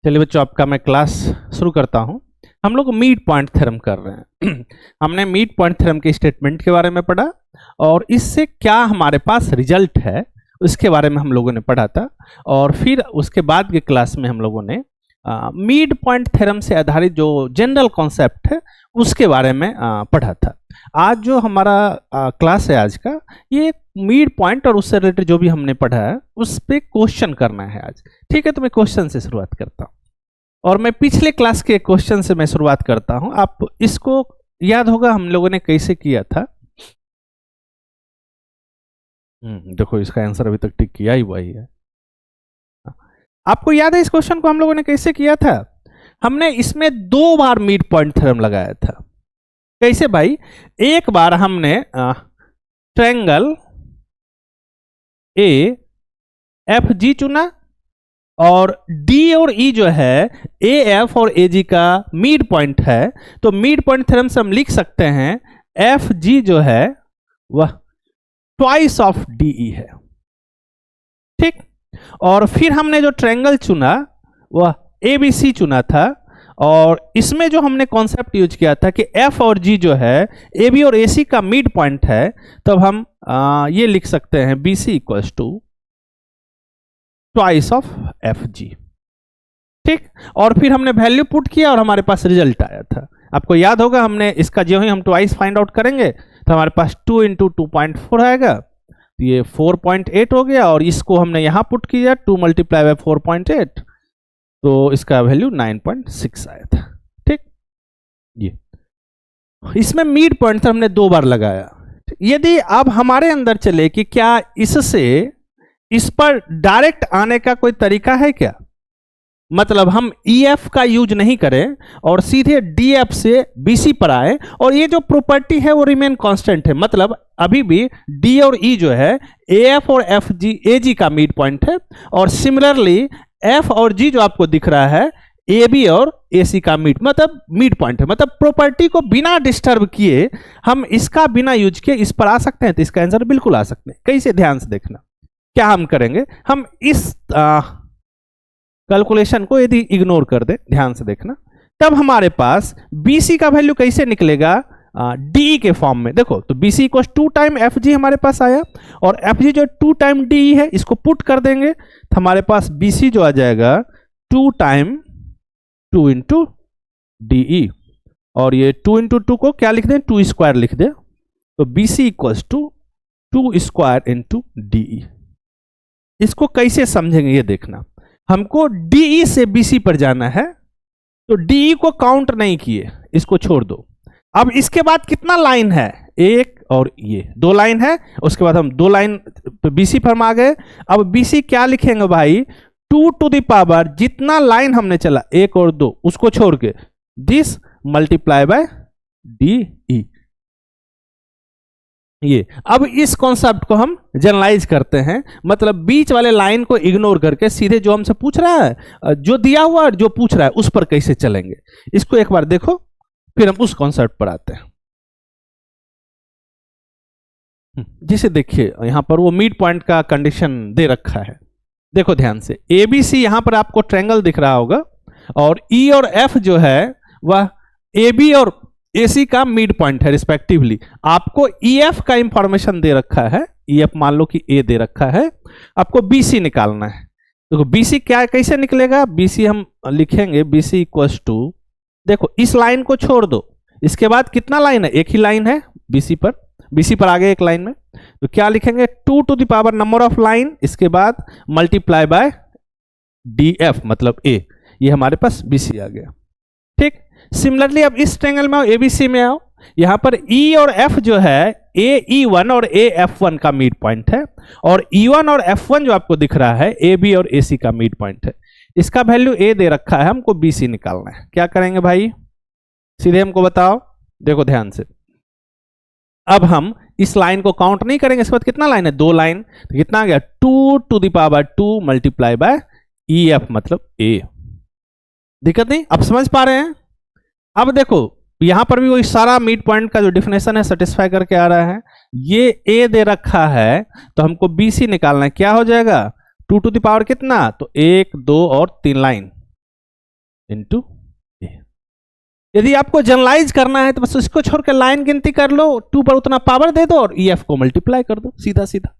चलिए बच्चों, आपका मैं क्लास शुरू करता हूं। हम लोग मिड पॉइंट थ्योरम कर रहे हैं। हमने मिड पॉइंट थ्योरम के स्टेटमेंट के बारे में पढ़ा और इससे क्या हमारे पास रिजल्ट है उसके बारे में हम लोगों ने पढ़ा था। और फिर उसके बाद के क्लास में हम लोगों ने मिड पॉइंट थ्योरम से आधारित जो जनरल कॉन्सेप्ट है उसके बारे में पढ़ा था। आज जो हमारा क्लास है आज का, ये मिड पॉइंट और उससे रिलेटेड जो भी हमने पढ़ा है उस पे क्वेश्चन करना है आज। ठीक है, तो मैं क्वेश्चन से शुरुआत करता हूँ और मैं पिछले क्लास के क्वेश्चन से मैं शुरुआत करता हूँ। आप इसको याद होगा हम लोगों ने कैसे किया था। देखो, इसका आंसर अभी तक टिक किया ही हुआ ही है। आपको याद है इस क्वेश्चन को हम लोगों ने कैसे किया था? हमने इसमें 2 बार मिड पॉइंट थ्योरम लगाया था। कैसे भाई? एक बार हमने ट्रायंगल ए एफ जी चुना और डी और ई जो है ए एफ और ए जी का मिड पॉइंट है, तो मिड पॉइंट थ्योरम से हम लिख सकते हैं एफ जी जो है वह ट्वाइस ऑफ डी ई है। ठीक, और फिर हमने जो ट्रायंगल चुना वह ए बी सी चुना था और इसमें जो हमने कॉन्सेप्ट यूज किया था कि एफ और जी जो है ए बी और ए सी का मिड पॉइंट है, तब हम ये लिख सकते हैं B C equals to twice of F G. ठीक, और फिर हमने वैल्यू पुट किया और हमारे पास रिजल्ट आया था। आपको याद होगा हमने इसका जो ही हम ट्वाइस फाइंड आउट करेंगे तो हमारे पास 2 इंटू 2.4 आएगा, तो ये 4.8 हो गया और इसको हमने यहां पुट किया 2 मल्टीप्लाई बाय 4.8, तो इसका वैल्यू 9.6 आया था। ठीक, ये इसमें मिड पॉइंट हमने 2 बार लगाया। यदि अब हमारे अंदर चले कि क्या इससे इस पर डायरेक्ट आने का कोई तरीका है क्या, मतलब हम EF का यूज नहीं करें और सीधे DF से BC पर आए और ये जो प्रॉपर्टी है वो रिमेन कांस्टेंट है, मतलब अभी भी D और E जो है AF और FG AG का मिड पॉइंट है और सिमिलरली F और G जो आपको दिख रहा है AB और AC का मिड पॉइंट है। मतलब प्रॉपर्टी को बिना डिस्टर्ब किए हम इसका बिना यूज किए इस पर आ सकते हैं, तो इसका आंसर बिल्कुल आ सकते हैं। कैसे? ध्यान से देखना क्या हम करेंगे। हम इस कैलकुलेशन को यदि इग्नोर कर दे, ध्यान से देखना, तब हमारे पास BC का वैल्यू कैसे निकलेगा DE के फॉर्म में। देखो, तो BC को 2 टाइम FG हमारे पास आया और FG जो 2 टाइम DE है, इसको पुट कर देंगे तो हमारे पास BC जो आ जाएगा 2 टाइम 2 इंटू DE और ये 2 इंटू 2 को क्या लिख दें, 2 स्क्वायर लिख दें, तो BC equals to 2 square into DE। इसको कैसे समझेंगे ये देखना। हमको DE से BC पर जाना है, तो DE को काउंट नहीं किए, इसको छोड़ दो। अब इसके बाद कितना लाइन है, एक और ये 2 लाइन है, उसके बाद हम 2 लाइन BC पर हम आ गए। अब BC क्या लिखेंगे भाई, 2 टू द पावर जितना लाइन हमने चला 1 और 2 उसको छोड़ के दिस मल्टीप्लाई बाय DE। ये अब इस कॉन्सेप्ट को हम जनरलाइज करते हैं, मतलब बीच वाले लाइन को इग्नोर करके सीधे जो हमसे पूछ रहा है, जो दिया हुआ और जो पूछ रहा है उस पर कैसे चलेंगे, इसको एक बार देखो, फिर हम उस कॉन्सेप्ट पर आते हैं। जिसे देखिए यहां पर वो मिड पॉइंट का कंडीशन दे रखा है। देखो ध्यान से, ABC यहां पर आपको ट्रायंगल दिख रहा होगा और E और F जो है वह AB और AC का मिड पॉइंट है रिस्पेक्टिवली। आपको EF का इंफॉर्मेशन दे रखा है, EF मान लो कि A दे रखा है, आपको BC निकालना है। देखो BC क्या कैसे निकलेगा, BC हम लिखेंगे BC इक्वल्स टू, देखो इस लाइन को छोड़ दो, इसके बाद कितना लाइन है, एक ही लाइन है BC पर आगे एक लाइन में, तो क्या लिखेंगे 2 to the power number of line, इसके बाद मल्टीप्लाई बाय DF मतलब A, ये हमारे पास BC आ गया। ठीक, सिमिलरली अब इस ट्रायंगल में आओ, ABC में आओ, यहां पर E और F जो है AE1 और AF1 का मिड पॉइंट है और E1 और F1 जो आपको दिख रहा है AB और AC का मिड पॉइंट है। इसका वैल्यू A दे रखा है, हमको BC निकालना है। क्या करेंगे भाई, सीधे हमको बताओ, देखो ध्यान से। अब हम इस लाइन को काउंट नहीं करेंगे, इसके बाद कितना लाइन है, 2 लाइन, तो कितना आ गया 2 to the power 2 multiply by EF मतलब A। दिक्कत नहीं, अब समझ पा रहे हैं। अब देखो यहां पर भी वही सारा मिड पॉइंट का जो डिफिनेशन है सेटिस्फाई करके आ रहा है। ये A दे रखा है तो हमको BC निकालना है, क्या हो जाएगा 2 टू द पावर कितना, तो 1 2 और 3 लाइन, इंटू ए। यदि आपको जनरलाइज करना है तो बस इसको छोड़ के लाइन गिनती कर लो, 2 पर उतना पावर दे दो और EF को मल्टीप्लाई कर दो सीधा सीधा।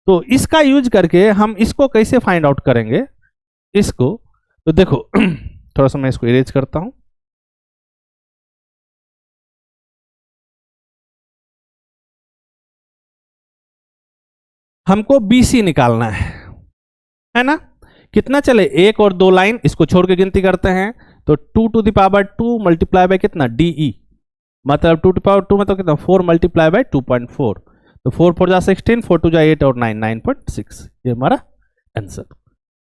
तो इसका यूज करके हम इसको कैसे फाइंड आउट करेंगे इसको, तो देखो थोड़ा सा मैं इसको इरेज करता हूं। हमको BC निकालना है ना। कितना चले, 1 और 2 लाइन, इसको छोड़ के गिनती करते हैं तो 2 to the power 2 multiply by कितना DE, मतलब 2 टू द पावर 2 मतलब कितना 4 मल्टीप्लाई बाय 2.4, तो 4 4 जा 16, 4 2 जा 8 और 9 9.6, ये हमारा आंसर।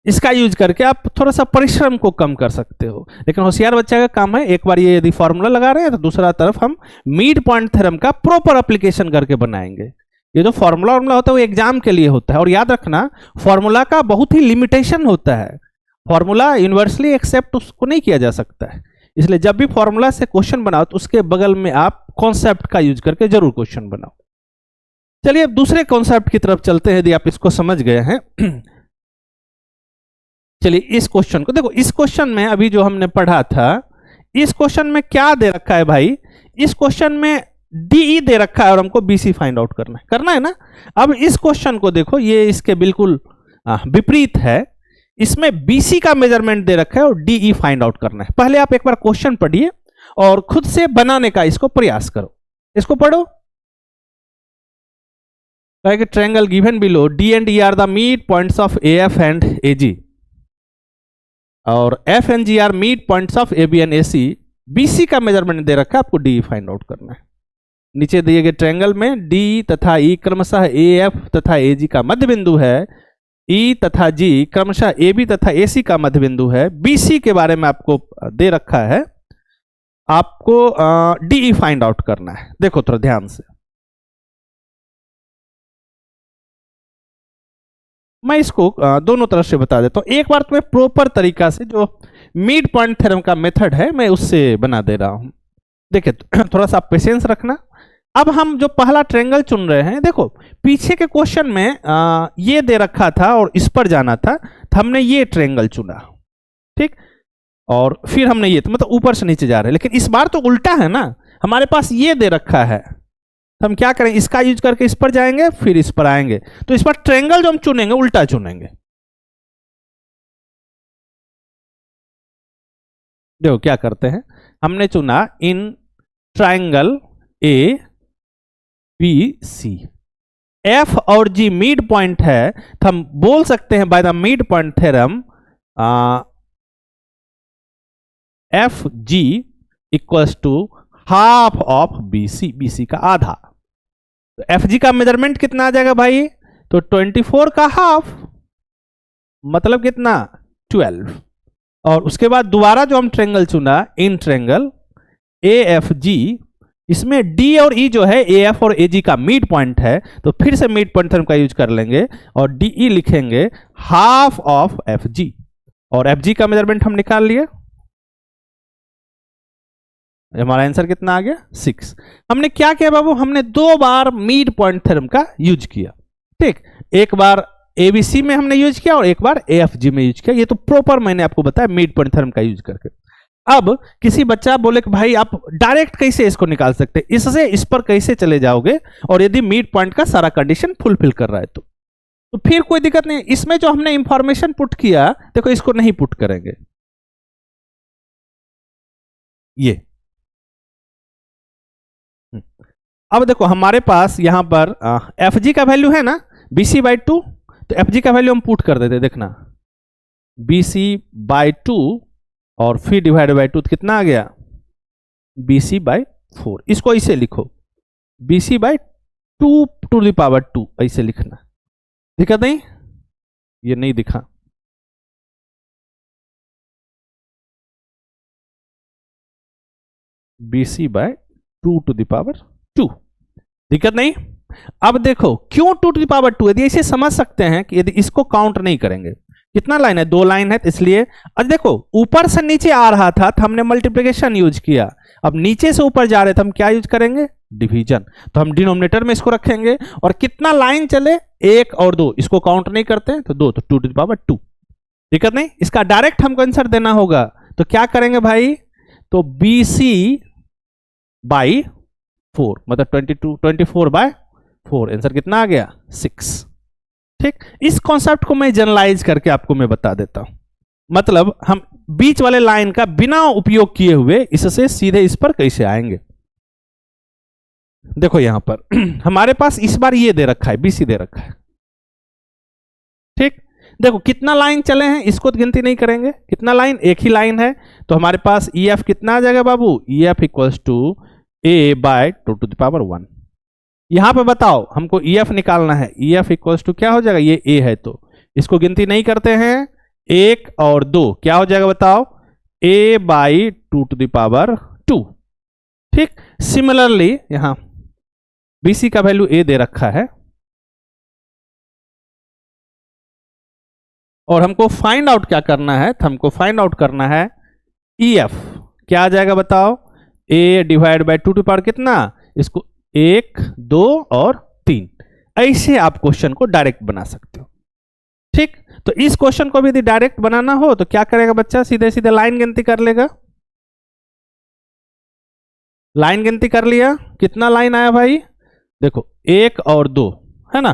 इसका यूज करके आप थोड़ा सा परिश्रम को कम कर सकते हो, लेकिन होशियार बच्चा का काम है, एक बार ये यदि फॉर्मूला लगा रहे हैं तो दूसरा तरफ हम मिड पॉइंट थ्योरम का प्रॉपर एप्लीकेशन करके बनाएंगे। ये जो फॉर्मूला होता है वो एग्जाम के लिए होता है, और याद रखना फॉर्मूला का बहुत ही लिमिटेशन होता है, फॉर्मूला यूनिवर्सली एक्सेप्ट उसको नहीं किया जा सकता है। इसलिए जब भी फॉर्मूला से क्वेश्चन बनाओ तो उसके बगल में आप कॉन्सेप्ट का यूज करके जरूर क्वेश्चन बनाओ। चलिए अब दूसरे कॉन्सेप्ट की तरफ चलते हैं, यदि आप इसको समझ गए हैं। चलिए इस क्वेश्चन को देखो, इस क्वेश्चन में अभी जो हमने पढ़ा था, इस क्वेश्चन में क्या दे रखा है भाई, इस क्वेश्चन में DE दे रखा है और हमको BC फाइंड आउट करना है ना। अब इस क्वेश्चन को देखो, ये इसके बिल्कुल विपरीत है, इसमें BC का मेजरमेंट दे रखा है और DE फाइंड आउट करना है। पहले आप एक बार क्वेश्चन पढ़िए और खुद से बनाने का इसको प्रयास करो। इसको पढ़ो, triangle given below D and E are the mid points of AF and AG और F and G are mid points of AB and AC। BC का मेजरमेंट दे रखा है, आपको DE फाइंड आउट करना है। नीचे दिए गए ट्रायंगल में D तथा E क्रमशः AF तथा AG का मध्य बिंदु है, E तथा G क्रमशः AB तथा AC का मध्य बिंदु है। BC के बारे में आपको दे रखा है, आपको DE फाइंड आउट करना है। देखो थोड़ा ध्यान से, मैं इसको दोनों तरफ से बता देता हूं। एक बार तुम्हें प्रॉपर तरीका से जो मिड पॉइंट थ्योरम का मेथड है मैं उससे बना दे रहा हूं। देखिए थोड़ा सा पेशेंस रखना। अब हम जो पहला ट्रायंगल चुन रहे हैं, देखो पीछे के क्वेश्चन में ये दे रखा था और इस पर जाना था, तो हमने ये ट्रायंगल चुना, ठीक, और फिर हमने ये, तो मतलब ऊपर से नीचे जा रहे हैं। लेकिन इस बार तो उल्टा है ना, हमारे पास ये दे रखा है, तो हम क्या करें, इसका यूज करके इस पर जाएंगे फिर इस पर आएंगे, तो इस पर ट्रायंगल जो हम चुनेंगे उल्टा चुनेंगे। देखो क्या करते हैं, हमने चुना इन ट्रायंगल ABC, F और G मिड पॉइंट है, तो हम बोल सकते हैं by the mid point theorem FG equals to half of BC, BC का आधा। तो FG का मेजरमेंट कितना आ जाएगा भाई, तो 24 का हाफ मतलब कितना 12, और उसके बाद दोबारा जो हम ट्रायंगल चुना इन ट्रायंगल AFG, इसमें D और E जो है AF और AG का मिड पॉइंट है, तो फिर से मिड पॉइंट थ्योरम का यूज कर लेंगे और DE लिखेंगे हाफ ऑफ FG, और FG का मेजरमेंट हम निकाल लिए, हमारा आंसर कितना आ गया 6। हमने क्या किया बाबू, हमने 2 बार मिड पॉइंट थ्योरम का यूज किया, ठीक, एक बार ABC में हमने यूज किया और एक बार AFG में यूज किया। ये तो प्रॉपर मैंने आपको बताया मिड पॉइंट थ्योरम का यूज करके। अब किसी बच्चा बोले कि भाई आप डायरेक्ट कैसे इसको निकाल सकते हैं, इससे इस पर कैसे चले जाओगे, और यदि मिड पॉइंट का सारा कंडीशन फुलफिल कर रहा है तो फिर कोई दिक्कत नहीं। इसमें जो हमने इंफॉर्मेशन पुट किया, देखो इसको नहीं पुट करेंगे, ये अब देखो हमारे पास यहां पर FG का वैल्यू है ना BC/2, तो FG का वैल्यू हम पुट कर देते, देखना BC/2 और फिर डिवाइड बाय 2 कितना आ गया BC/4। इसको ऐसे लिखो BC/2 टू द पावर 2, ऐसे लिखना, दिक्कत नहीं, ये नहीं दिखा, BC/2 टू द पावर 2, दिक्कत नहीं। अब देखो क्यों 2 टू द पावर 2, यदि ऐसे समझ सकते हैं कि यदि इसको काउंट नहीं करेंगे, कितना लाइन है 2 लाइन है, तो इसलिए अब देखो ऊपर से नीचे आ रहा था तो हमने मल्टीप्लिकेशन यूज किया, अब नीचे से ऊपर जा रहे थे हम क्या यूज करेंगे डिवीजन, तो हम डिनोमिनेटर में इसको रखेंगे, और कितना लाइन चले 1 और 2, इसको काउंट नहीं करते तो 2, तो 2 टू द पावर 2, दिक्कत नहीं। इसका डायरेक्ट हमको आंसर देना होगा तो क्या करेंगे भाई, तो बी सी बाई 4, मतलब 24/4, आंसर कितना आ गया 6। ठीक, इस कॉन्सेप्ट को मैं जनरलाइज करके आपको मैं बता देता हूं। मतलब हम बीच वाले लाइन का बिना उपयोग किए हुए इससे सीधे इस पर कैसे आएंगे। देखो यहां पर हमारे पास इस बार ये दे रखा है, बीसी दे रखा है। ठीक, देखो कितना लाइन चले हैं इसको तो गिनती नहीं करेंगे, कितना लाइन, एक ही लाइन है। तो हमारे पास ई एफ कितना आ जाएगा बाबू, E F equals to A by 2⁻1। यहां पे बताओ हमको ई एफ निकालना है, ई एफ इक्वल्स टू क्या हो जाएगा, ये ए है तो इसको गिनती नहीं करते हैं, 1 और 2 क्या हो जाएगा बताओ, a बाई 2⁻2। ठीक, सिमिलरली यहां BC का वैल्यू a दे रखा है और हमको फाइंड आउट क्या करना है, तो हमको फाइंड आउट करना है EF क्या आ जाएगा बताओ, a डिवाइड बाई 2 कितना, इसको 1 2 और 3। ऐसे आप क्वेश्चन को डायरेक्ट बना सकते हो। ठीक, तो इस क्वेश्चन को भी यदि डायरेक्ट बनाना हो तो क्या करेगा बच्चा, सीधे सीधे लाइन गिनती कर लेगा। लाइन गिनती कर लिया, कितना लाइन आया भाई, देखो 1 और 2 है ना।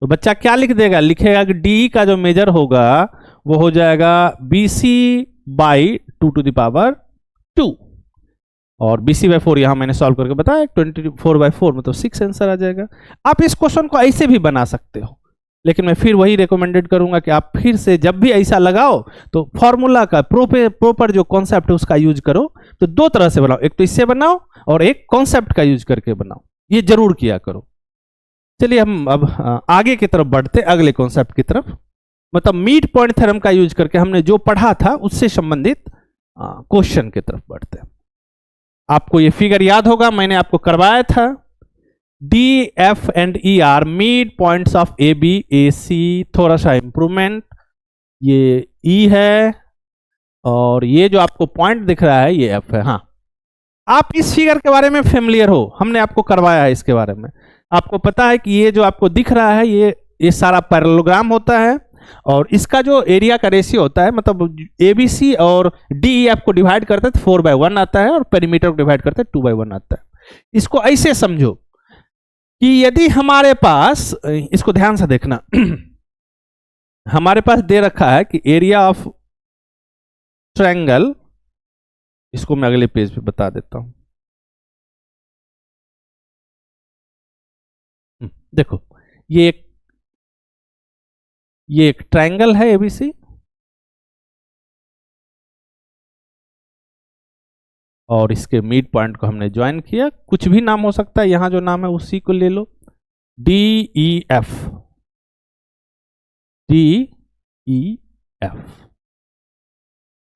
तो बच्चा क्या लिख देगा, लिखेगा कि डी का जो मेजर होगा वो हो जाएगा BC बाई 2⁻2 और BC/4 यहां मैंने सॉल्व करके बताया 24/4 मतलब 6 आंसर आ जाएगा। आप इस क्वेश्चन को ऐसे भी बना सकते हो, लेकिन मैं फिर वही रिकमेंडेड करूंगा कि आप फिर से जब भी ऐसा लगाओ तो फॉर्मूला का प्रॉपर जो कॉन्सेप्ट है उसका यूज करो। तो दो तरह से बनाओ, एक तो इससे बनाओ और एक कॉन्सेप्ट का यूज करके बनाओ, ये जरूर किया करो। चलिए हम अब आगे की तरफ बढ़ते, अगले कॉन्सेप्ट की तरफ, मतलब मिड पॉइंट थ्योरम का यूज करके हमने जो पढ़ा था उससे संबंधित क्वेश्चन की तरफ बढ़ते हैं। आपको ये फिगर याद होगा, मैंने आपको करवाया था, D F and E are mid points of A B A C, थोड़ा सा इंप्रूवमेंट, ये ई है और ये जो आपको पॉइंट दिख रहा है ये एफ है। हाँ, आप इस फिगर के बारे में फेमिलियर हो, हमने आपको करवाया है इसके बारे में। आपको पता है कि ये जो आपको दिख रहा है ये सारा पैरेललोग्राम होता है और इसका जो एरिया का रेशियो होता है, मतलब एबीसी और डीईएफ को डिवाइड करते हैं तो 4/1 आता है और पेरीमीटर को डिवाइड करते हैं 2/1 आता है। इसको ऐसे समझो कि यदि हमारे पास, इसको ध्यान से देखना हमारे पास दे रखा है कि एरिया ऑफ ट्रायंगल, इसको मैं अगले पेज पे बता देता हूं। देखो ये एक ट्रायंगल है एबीसी और इसके मिड पॉइंट को हमने ज्वाइन किया, कुछ भी नाम हो सकता है, यहां जो नाम है उसी को ले लो, DEF।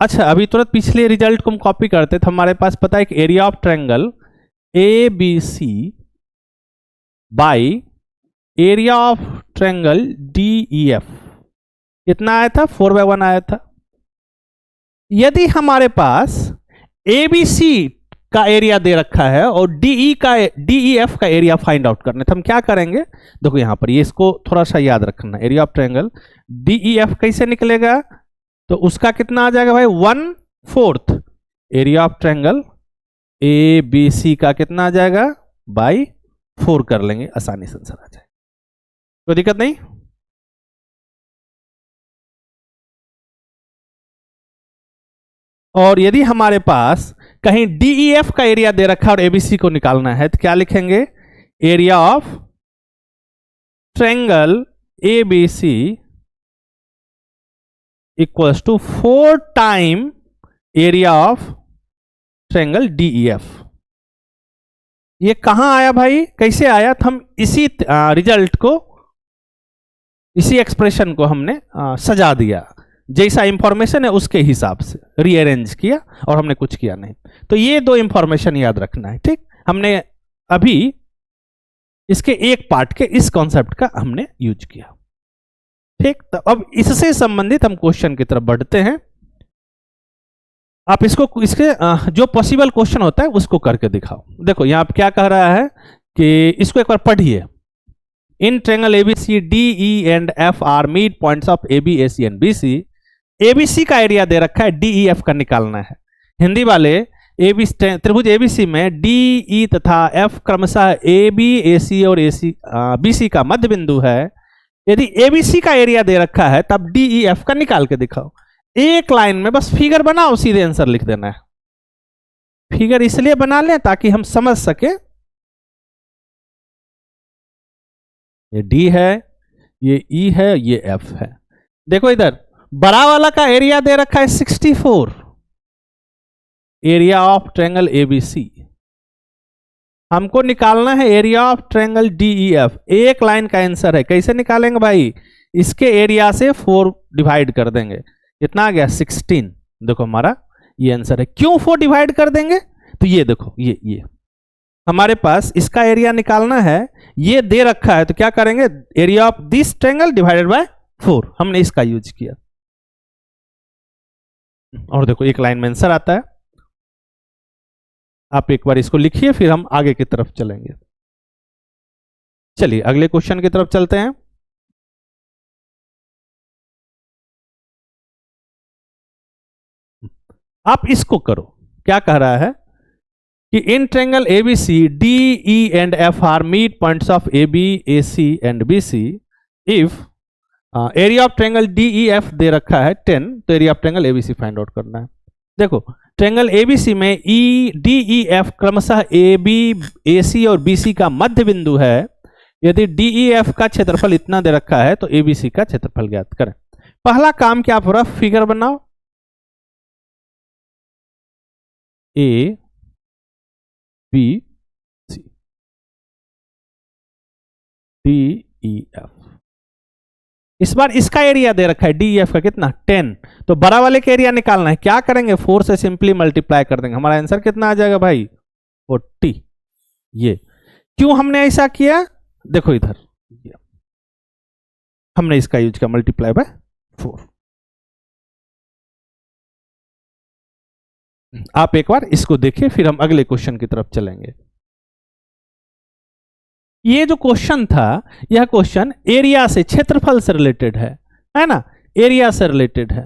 अच्छा, अभी तुरंत पिछले रिजल्ट को हम कॉपी करते तो हमारे पास पता है कि area of triangle ABC by area of triangle DEF कितना आया था, 4/1 आया था। यदि हमारे पास ABC का एरिया दे रखा है और DEF का एरिया फाइंड आउट करना है तो हम क्या करेंगे, देखो यहां पर ये इसको थोड़ा सा याद रखना, एरिया ऑफ ट्रायंगल DEF कैसे निकलेगा, तो उसका कितना आ जाएगा भाई 1/4 एरिया ऑफ ट्रायंगल ABC का कितना आ जाएगा बाई 4 कर लेंगे, आसानी से आंसर आ जाएगा, कोई दिक्कत नहीं। और यदि हमारे पास कहीं DEF का एरिया दे रखा है और ABC को निकालना है तो क्या लिखेंगे, area of triangle ABC equals to 4 time area of triangle DEF। ये कहां आया भाई, कैसे आया, तो हम इसी रिजल्ट को, इसी एक्सप्रेशन को हमने सजा दिया, जैसा इंफॉर्मेशन है उसके हिसाब से रीअरेंज किया और हमने कुछ किया नहीं। तो ये दो इंफॉर्मेशन याद रखना है। ठीक, हमने अभी इसके एक पार्ट के इस कॉन्सेप्ट का हमने यूज किया। ठीक, तो अब इससे संबंधित हम क्वेश्चन की तरफ बढ़ते हैं। आप इसको, इसके जो पॉसिबल क्वेश्चन होता है उसको करके दिखाओ। देखो यहां क्या कह रहा है कि इसको एक बार पढ़िए, इन triangle ABC DE and F are mid points of AB AC and BC, ABC का एरिया दे रखा है, डीईएफ का निकालना है। हिंदी वाले त्रिभुज एबीसी में डीई तथा एफ क्रमशः एबी, एसी और एसी बीसी का मध्य बिंदु है। यदि एबीसी का एरिया दे रखा है तब डीईएफ का निकाल के दिखाओ। एक लाइन में बस फिगर बनाओ, सीधे आंसर लिख देना है। फिगर इसलिए बना लें ताकि हम समझ सके। ये डी है, ये ई है, ये एफ है। देखो इधर बड़ा वाला का एरिया दे रखा है 64, एरिया ऑफ ट्रायंगल एबीसी। हमको निकालना है एरिया ऑफ ट्रायंगल डीईएफ। एक लाइन का आंसर है। कैसे निकालेंगे भाई? इसके एरिया से 4 डिवाइड कर देंगे। कितना आ गया? 16। देखो हमारा ये आंसर है। क्यों 4 डिवाइड कर देंगे? तो ये देखो, ये हमारे पास इसका एरिया निकालना है, ये दे रखा है, तो क्या करेंगे? Area of this triangle divided by 4। हमने इसका यूज किया और देखो एक लाइन में आंसर आता है। आप एक बार इसको लिखिए, फिर हम आगे की तरफ चलेंगे। चलिए अगले क्वेश्चन की तरफ चलते हैं। आप इसको करो। क्या कह रहा है कि in triangle ABC D E and F are mid points of A B, A C and B C. If area of triangle D E F दे रखा है 10, तो area of triangle ABC find out करना है। देखो triangle ABC में E D E F क्रमशः ए B, A सी और बी सी का मध्य बिंदु है। यदि डी ई एफ का क्षेत्रफल इतना दे रखा है तो एबीसी का क्षेत्रफल ज्ञात करें। पहला काम क्या, आप रफ फिगर बनाओ। A B C D E F. इस बार इसका एरिया दे रखा है डीईएफ का कितना? 10। तो बड़ा वाले का एरिया निकालना है। क्या करेंगे? 4 से सिंपली मल्टीप्लाई कर देंगे। हमारा आंसर कितना आ जाएगा भाई? 40। ये क्यों हमने ऐसा किया? देखो इधर हमने इसका यूज किया, मल्टीप्लाई बाय 4। आप एक बार इसको देखिए, फिर हम अगले क्वेश्चन की तरफ चलेंगे। ये जो क्वेश्चन था, यह क्वेश्चन एरिया से, क्षेत्रफल से रिलेटेड है ना? एरिया से रिलेटेड है।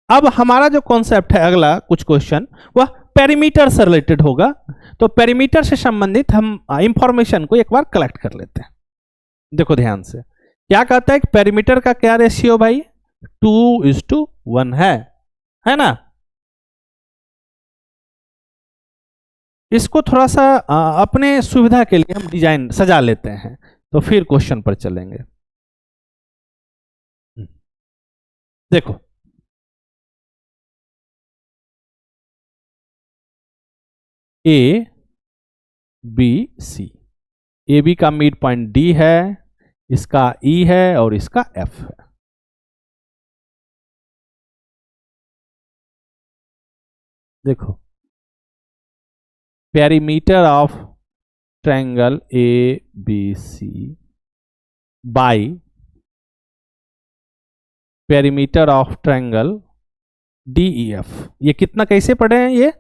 अब हमारा जो कॉन्सेप्ट है अगला कुछ क्वेश्चन, वह पेरीमीटर से रिलेटेड होगा। तो पेरीमीटर से संबंधित हम इंफॉर्मेशन को एक बार कलेक्ट कर लेते हैं। देखो ध्यान से, क्या कहता है कि पेरीमीटर का क्या रेशियो भाई? 2:1 है ना? इसको थोड़ा सा अपने सुविधा के लिए हम डिजाइन सजा लेते हैं, तो फिर क्वेश्चन पर चलेंगे। देखो A B C, A B का मिड पॉइंट डी है, इसका ई है और इसका एफ है। देखो perimeter of triangle A B C by perimeter of triangle D E F, ये कितना कैसे पढ़े हैं? ये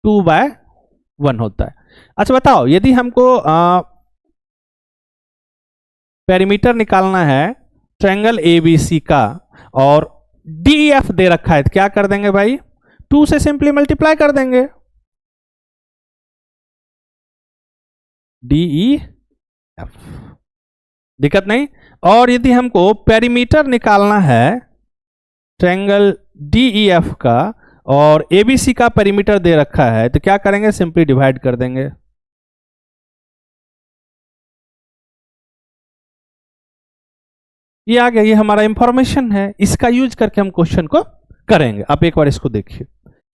2/1 होता है। अच्छा बताओ, यदि हमको पेरीमीटर निकालना है ट्रायंगल ए बी सी का और डी ई एफ दे रखा है, तो क्या कर देंगे भाई? 2 से सिंपली मल्टीप्लाई कर देंगे। डीई एफ, दिक्कत नहीं। और यदि हमको पेरीमीटर निकालना है ट्रायंगल डीईएफ का और एबीसी का पेरीमीटर दे रखा है, तो क्या करेंगे? सिंपली डिवाइड कर देंगे। ये आ गया, ये हमारा इंफॉर्मेशन है। इसका यूज करके हम क्वेश्चन को करेंगे। आप एक बार इसको देखिए,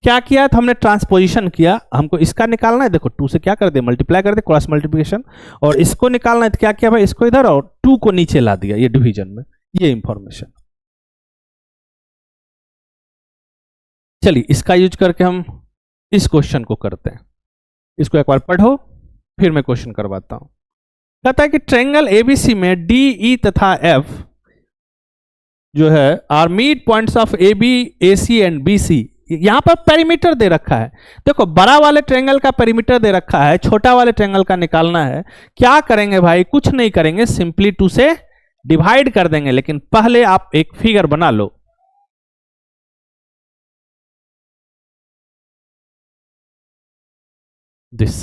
क्या किया तो हमने ट्रांसपोजिशन किया। हमको इसका निकालना है, देखो 2 से क्या कर दे? मल्टीप्लाई कर दे, क्रॉस मल्टीप्लिकेशन। और इसको निकालना है तो क्या किया भाई? इसको इधर और 2 को नीचे ला दिया, ये डिवीजन में। ये इंफॉर्मेशन। चलिए इसका यूज करके हम इस क्वेश्चन को करते हैं। इसको एक बार पढ़ो, फिर मैं क्वेश्चन करवाता हूं। कहता है कि ट्रायंगल एबीसी में डी ई तथा एफ जो है are mid points of A B, A C and B C. यहां पर पेरीमीटर दे रखा है। देखो बड़ा वाले ट्रायंगल का पेरीमीटर दे रखा है, छोटा वाले ट्रायंगल का निकालना है। क्या करेंगे भाई? कुछ नहीं करेंगे, सिंपली 2 से डिवाइड कर देंगे। लेकिन पहले आप एक फिगर बना लो। दिस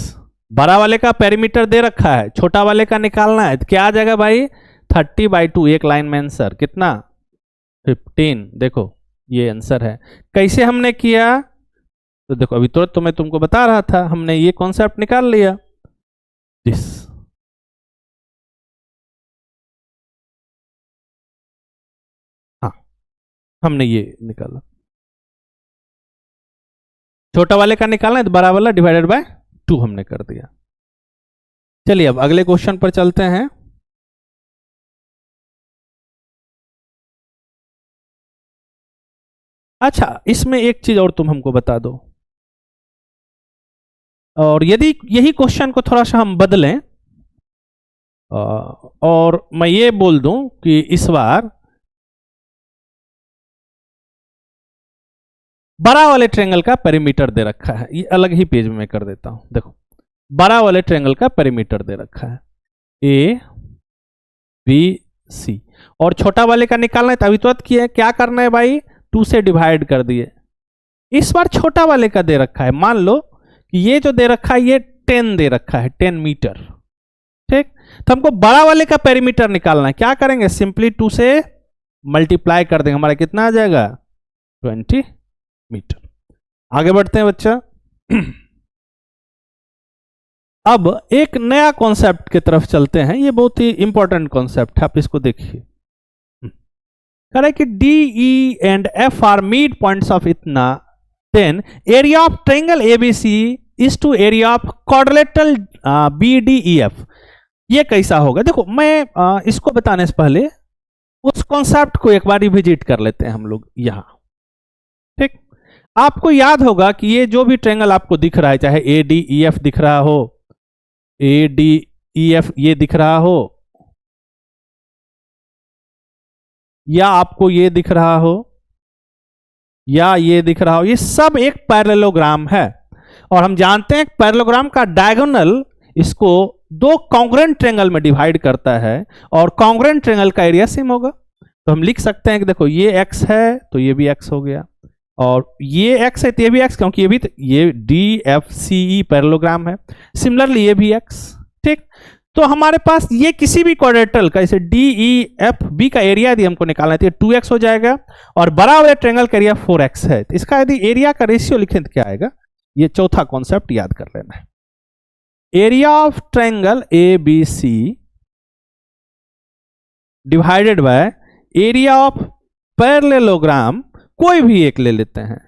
बड़ा वाले का पेरीमीटर दे रखा है, छोटा वाले का निकालना है, तो क्या आ जाएगा भाई 30/2, एक लाइन में आंसर कितना 15। देखो ये आंसर है। कैसे हमने किया, तो देखो अभी तुरंत तो मैं तुमको बता रहा था, हमने ये कॉन्सेप्ट निकाल लिया दिस, हाँ हमने ये निकाला, छोटा वाले का निकालना है तो बड़ा वाला डिवाइडेड बाय 2 हमने कर दिया। चलिए अब अगले क्वेश्चन पर चलते हैं। अच्छा इसमें एक चीज और तुम हमको बता दो, और यदि यही क्वेश्चन को थोड़ा सा हम बदलें और मैं ये बोल दूं कि इस बार बड़ा वाले ट्रायंगल का पेरीमीटर दे रखा है, ये अलग ही पेज में मैं कर देता हूं। देखो बड़ा वाले ट्रायंगल का पेरीमीटर दे रखा है ए बी सी, और छोटा वाले का निकालना है तो अभी तुरंत किए, क्या करना है भाई 2 से डिवाइड कर दिए। इस बार छोटा वाले का दे रखा है, मान लो कि ये जो दे रखा है ये 10 दे रखा है, 10 मीटर, ठीक। तो हमको बड़ा वाले का पेरीमीटर निकालना है, क्या करेंगे सिंपली 2 से मल्टीप्लाई कर देंगे, हमारा कितना आ जाएगा 20 मीटर। आगे बढ़ते हैं बच्चा। अब एक नया कॉन्सेप्ट की तरफ चलते हैं, ये बहुत ही इंपॉर्टेंट कॉन्सेप्ट है, आप इसको देखिए। कह रहा है कि D E and F are mid points of इतना, then area of triangle ABC is two area of quadrilateral BDEF. ये कैसा होगा, देखो मैं इसको बताने से पहले उस कॉन्सेप्ट को एक बार रिविजिट कर लेते हैं हम लोग यहां, ठीक। आपको याद होगा कि ये जो भी ट्रायंगल आपको दिख रहा है, चाहे ए डी ई एफ दिख रहा हो, ए डी ई एफ ये दिख रहा हो, या आपको ये दिख रहा हो, या ये दिख रहा हो, ये सब एक पैरेललोग्राम है। और हम जानते हैं पैरेललोग्राम का डायगोनल इसको 2 कॉन्ग्रुएंट ट्रायंगल में डिवाइड करता है, और कॉन्ग्रुएंट ट्रायंगल का एरिया सेम होगा। तो हम लिख सकते हैं कि देखो ये x है तो ये भी x हो गया, और ये x है तो ये भी x, क्योंकि ये भी ये डी एफ सी ई पैरेललोग्राम है। सिमिलरली ये भी x, ठीक। तो हमारे पास ये किसी भी क्वाड्रेटरल का, जैसे डी ई एफ बी का एरिया यदि हमको निकालना है तो ये 2x हो जाएगा, और बड़ा वाले ट्रायंगल का एरिया 4x है, तो इसका यदि एरिया का रेशियो लिखें तो क्या आएगा, ये चौथा कॉन्सेप्ट याद कर लेना है। Area of triangle A B C divided by area of parallelogram, कोई भी एक ले लेते हैं,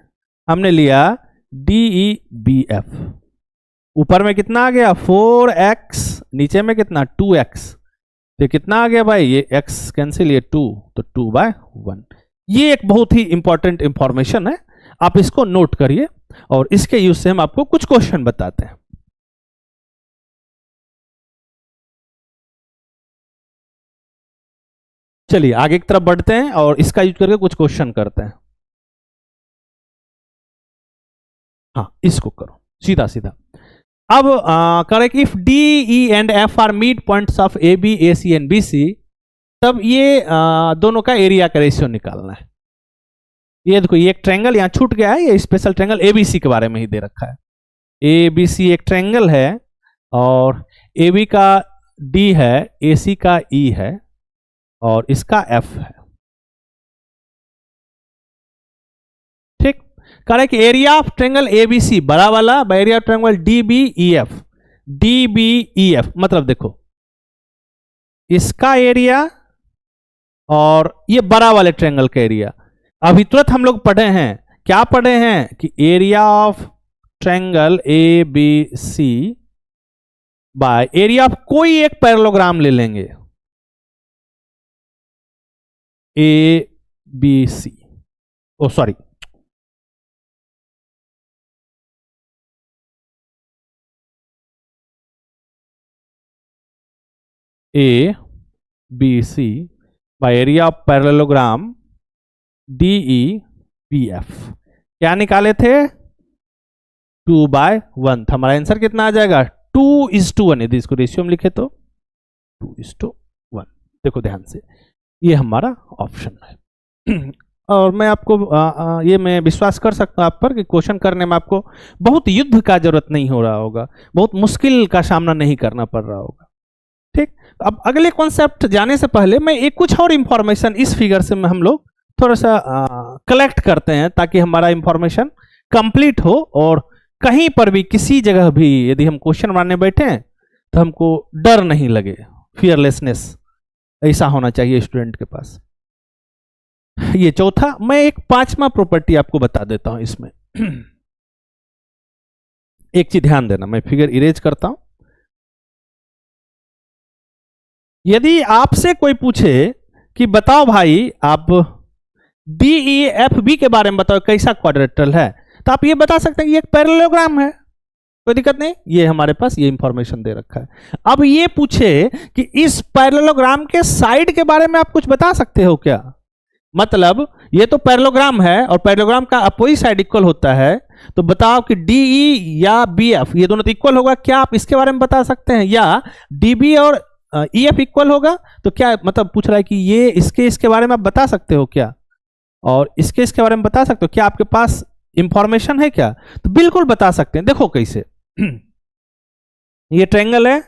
हमने लिया DEBF। ऊपर में कितना आ गया 4x, नीचे में कितना 2x, तो कितना आ गया भाई, ये x कैंसिल, ये 2, तो 2/1। ये एक बहुत ही इंपॉर्टेंट इंफॉर्मेशन है, आप इसको नोट करिए, और इसके यूज से हम आपको कुछ क्वेश्चन बताते हैं। चलिए आगे की तरफ बढ़ते हैं और इसका यूज करके कुछ क्वेश्चन करते हैं। हाँ इसको करो सीधा सीधा। अब correct, if D E and F are mid points of A B A C and B C, तब ये दोनों का एरिया का रेशियो निकालना है। ये देखो ये एक ट्रायंगल यहाँ छूट गया है, ये स्पेशल ट्रायंगल एबीसी के बारे में ही दे रखा है। एबीसी एक ट्रायंगल है, और AB का D है, AC का E है, और इसका F है, ठीक। Correct, area of triangle ABC बड़ा वाला bye area of triangle DBEF। DBEF मतलब देखो इसका एरिया और ये बड़ा वाले ट्रायंगल का एरिया। अभी तुरंत हम लोग पढ़े हैं, क्या पढ़े हैं कि area of triangle A B C by area of कोई एक पैरेललोग्राम ले लेंगे, A B C, oh sorry A B C by area of parallelogram DEBF। क्या निकाले थे 2/1। हमारा आंसर कितना आ जाएगा 2:1। यदि इसको रेशियो में लिखे तो 2:1। देखो ध्यान से, ये हमारा ऑप्शन है। और मैं आपको ये मैं विश्वास कर सकता हूँ आप पर कि क्वेश्चन करने में आपको बहुत युद्ध का जरूरत नहीं हो रहा होगा, बहुत मुश्किल का सामना नहीं करना पड़ रहा होगा। ठीक, अब अगले कॉन्सेप्ट जाने से पहले मैं एक कुछ और इंफॉर्मेशन इस फिगर से हम लोग थोड़ा सा कलेक्ट करते हैं ताकि हमारा इंफॉर्मेशन कंप्लीट हो और कहीं पर भी किसी जगह भी यदि हम क्वेश्चन बनाने बैठे हैं तो हमको डर नहीं लगे, फियरलेसनेस ऐसा होना चाहिए स्टूडेंट के पास। ये चौथा, मैं एक पांचवा प्रॉपर्टी आपको बता देता हूं इसमें। एक चीज ध्यान देना, मैं फिगर इरेज करता हूं। यदि आपसे कोई पूछे कि बताओ भाई आप DEFB के बारे में बताओ कैसा क्वाड्रेटरल है, तो आप ये बता सकते हैं कि एक पैरेललोग्राम है, कोई दिक्कत नहीं, ये हमारे पास ये इंफॉर्मेशन दे रखा है। अब ये पूछे कि इस पैरेललोग्राम के साइड के बारे में आप कुछ बता सकते हो क्या, मतलब ये तो पैरेललोग्राम है और पैरेललोग्राम का अपोजिट साइड इक्वल होता है, तो बताओ कि DE या BF ये दोनों तो इक्वल होगा, क्या आप इसके बारे में बता सकते हैं, या DB और EF इक्वल होगा, तो क्या मतलब पूछ रहा है कि ये इसके बारे में आप बता सकते हो क्या, और इसके बारे में बता सकते हो क्या, आपके पास इंफॉर्मेशन है क्या, तो बिल्कुल बता सकते हैं। देखो कैसे, ये ट्रायंगल है,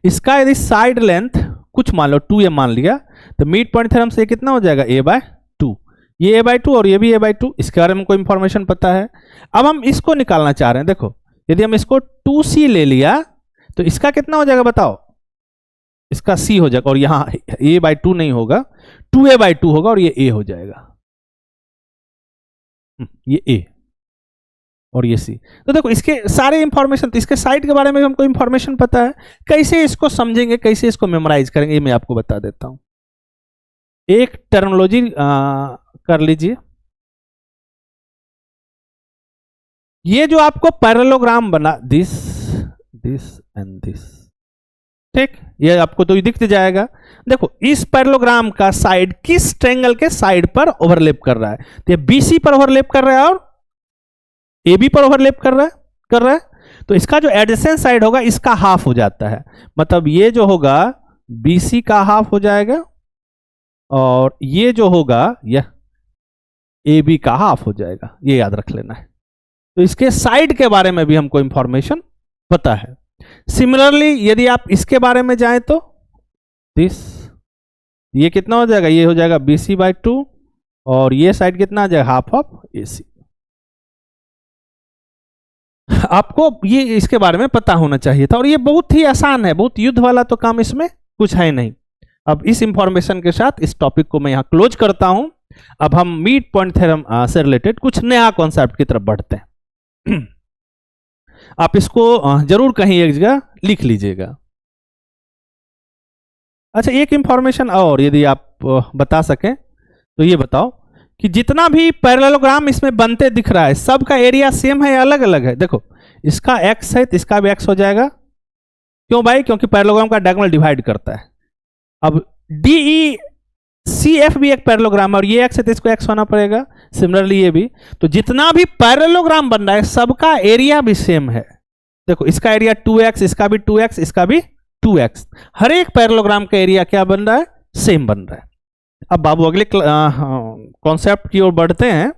इसका यदि साइड लेंथ कुछ मान लो 2a मान लिया, तो मिड पॉइंट थ्योरम से कितना हो जाएगा a/2, ये a/2 और ये भी a/2, इसके बारे में कोई इंफॉर्मेशन पता है। अब हम इसको निकालना चाह रहे हैं, देखो यदि हम इसको 2c ले लिया तो इसका कितना हो जाएगा बताओ, इसका c हो जाएगा, और यहां a/2 नहीं होगा, 2a/2 होगा और ये a हो जाएगा, ये a और ये सी। तो देखो इसके सारे इंफॉर्मेशन, तो इसके साइड के बारे में हमको इंफॉर्मेशन पता है, कैसे इसको समझेंगे, कैसे इसको मेमोराइज करेंगे, ये मैं आपको बता देता हूं। एक टर्मिनोलॉजी कर लीजिए, ये जो आपको पैरेललोग्राम बना, दिस एंड दिस, ठीक, ये आपको तो दिख जाएगा। देखो इस पैरेललोग्राम का साइड किस ट्रायंगल के साइड पर ओवरलैप कर रहा है, तो ये BC पर ओवरलैप कर रहा है और AB पर ओवरलैप कर रहा है, तो इसका जो एडजेसेंट साइड होगा इसका हाफ हो जाता है, मतलब ये जो होगा BC का हाफ हो जाएगा और ये जो होगा यह AB का हाफ हो जाएगा, ये याद रख लेना है। तो इसके साइड के बारे में भी हमको इंफॉर्मेशन पता है। सिमिलरली यदि आप इसके बारे में जाएं तो दिस, ये कितना हो जाएगा, ये हो जाएगा BC/2 और ये साइड कितना आ जाएगा, हाफ ऑफ AC। आपको ये इसके बारे में पता होना चाहिए था, और ये बहुत ही आसान है, बहुत युद्ध वाला तो काम इसमें कुछ है नहीं। अब इस इंफॉर्मेशन के साथ इस टॉपिक को मैं यहां क्लोज करता हूं। अब हम मिड पॉइंट थ्योरम से रिलेटेड कुछ नया कॉन्सेप्ट की तरफ बढ़ते हैं। आप इसको जरूर कहीं एक जगह लिख लीजिएगा। अच्छा, एक इंफॉर्मेशन और यदि आप बता सकें तो ये बताओ कि जितना भी पैरेललोग्राम इसमें बनते दिख रहा है, सबका एरिया सेम है या अलग अलग है। देखो इसका x है तो इसका भी x हो जाएगा, क्यों भाई, क्योंकि पैरेललोग्राम का डायगोनल डिवाइड करता है। अब DECF भी एक पैरेललोग्राम है और ये x है तो इसको x होना पड़ेगा, सिमिलरली ये भी। तो जितना भी पैरेललोग्राम बन रहा है सबका एरिया भी सेम है। देखो इसका एरिया 2x, इसका भी 2x, इसका भी 2x, हर एक पैरेललोग्राम का एरिया क्या बन रहा है, सेम बन रहा है। अब बाबू अगले कॉन्सेप्ट की ओर बढ़ते हैं।